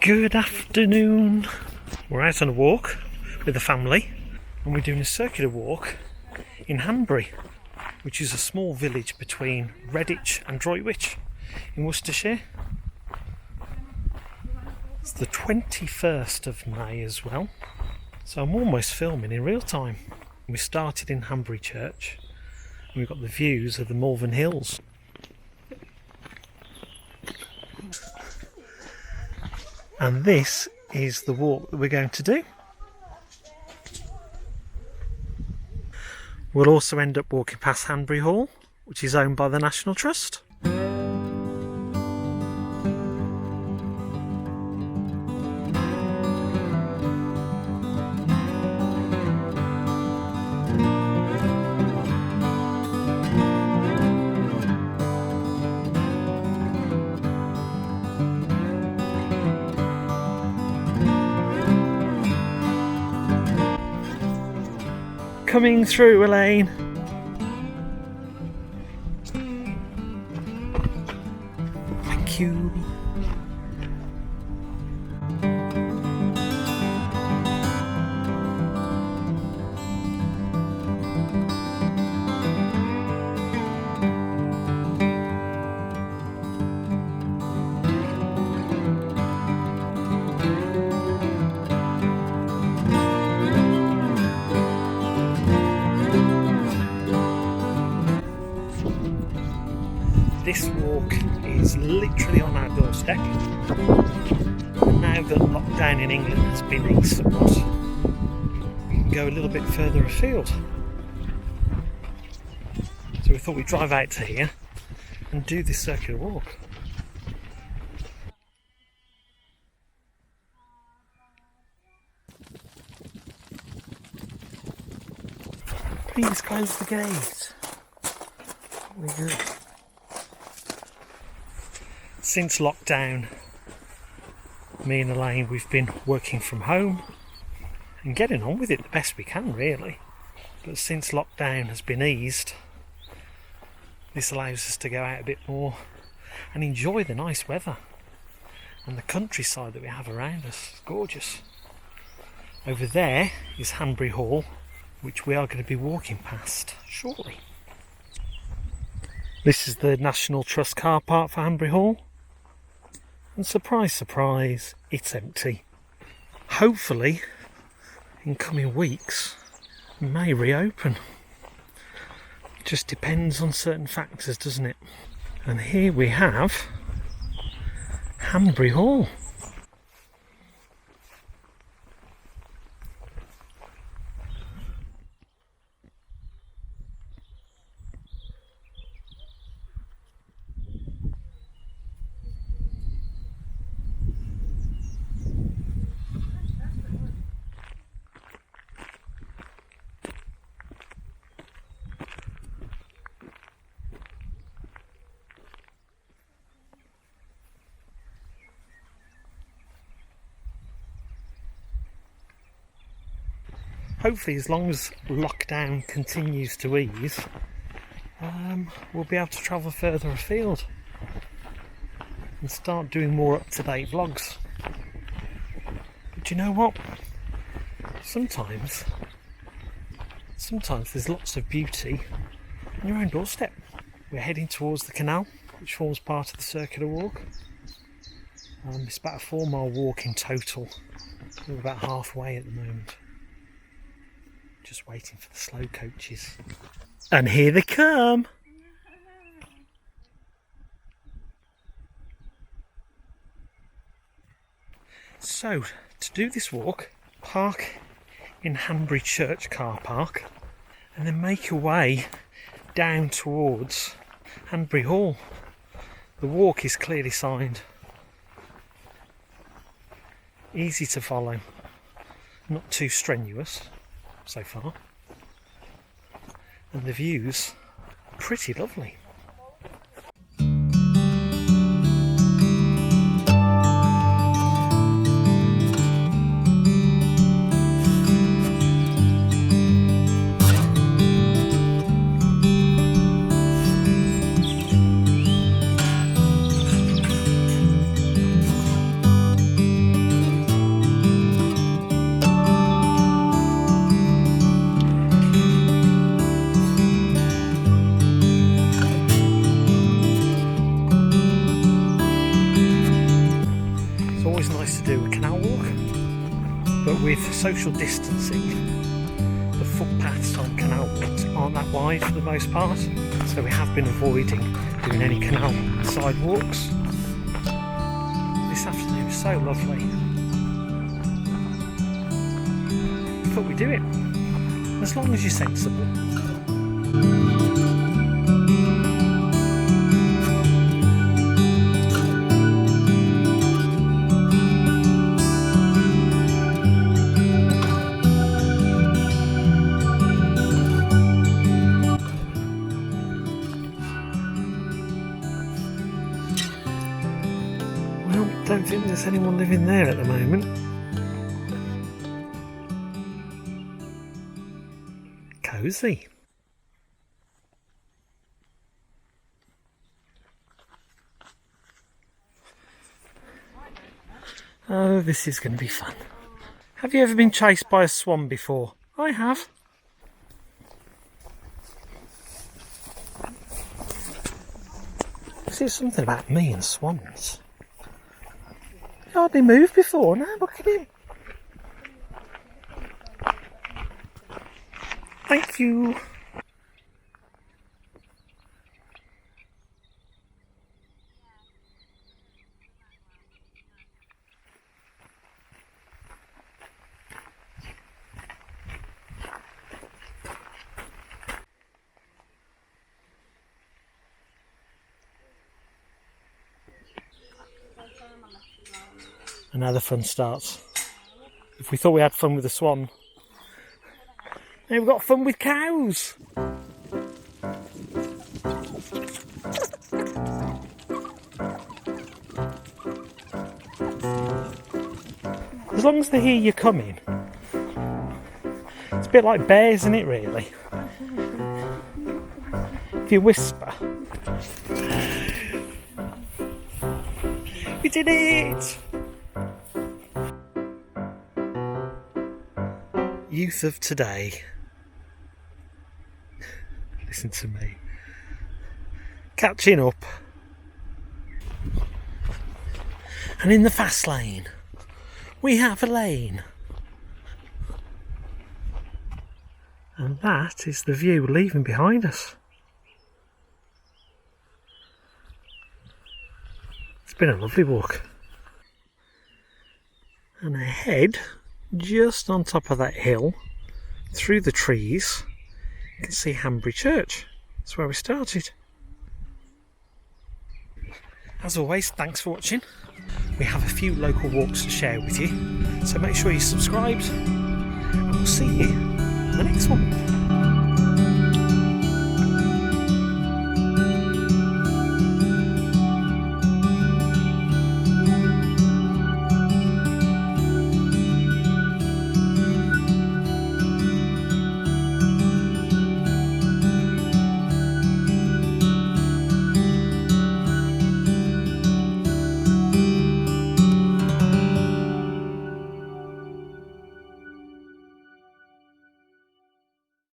Good afternoon. We're out on a walk with the family and we're doing a circular walk in Hanbury, which is a small village between Redditch and Droitwich in Worcestershire. It's the 21st of May as well, so I'm almost filming in real time. We started in Hanbury Church and we've got the views of the Malvern Hills. And this is the walk that we're going to do. We'll also end up walking past Hanbury Hall, which is owned by the National Trust. Coming through, Elaine. Thank you. This walk is literally on our doorstep, and now that lockdown in England has been eased somewhat, we can go a little bit further afield. So we thought we'd drive out to here and do this circular walk. Please close the gate. There we go. Since lockdown, me and Elaine, we've been working from home and getting on with it the best we can, really. But since lockdown has been eased, this allows us to go out a bit more and enjoy the nice weather and the countryside that we have around us. It's gorgeous. Over there is Hanbury Hall, which we are going to be walking past shortly. This is the National Trust car park for Hanbury Hall. And surprise, surprise, it's empty. Hopefully, in coming weeks, it may reopen. It just depends on certain factors, doesn't it? And here we have Hanbury Hall. Hopefully, as long as lockdown continues to ease, we'll be able to travel further afield and start doing more up-to-date vlogs. But you know what? Sometimes there's lots of beauty on your own doorstep. We're heading towards the canal, which forms part of the circular walk. It's about a 4-mile walk in total. We're about halfway at the moment. Just waiting for the slow coaches. And here they come! So, to do this walk, park in Hanbury Church car park and then make your way down towards Hanbury Hall. The walk is clearly signed. Easy to follow, not too strenuous so far, and the views are pretty lovely. with social distancing, the footpaths on canal walks aren't that wide for the most part, so we have been avoiding doing any canal sidewalks. This afternoon was so lovely. I thought we'd do it, as long as you're sensible. Don't think there's anyone living there at the moment. Cosy. Oh, this is going to be fun. Have you ever been chased by a swan before? I have. There's something about me and swans. Hardly moved before. Now look at him. Thank you. And now the fun starts. If we thought we had fun with the swan, now we've got fun with cows. As long as they hear you coming. It's a bit like bears, isn't it, really? If you whisper. We did it! Youth of today. Listen to me. Catching up. And in the fast lane, we have a lane. And that is the view we're leaving behind us. It's been a lovely walk. And ahead, just on top of that hill, through the trees, you can see Hanbury Church. That's where we started. As always, thanks for watching. We have a few local walks to share with you, so make sure you're subscribed, and we'll see you in the next one.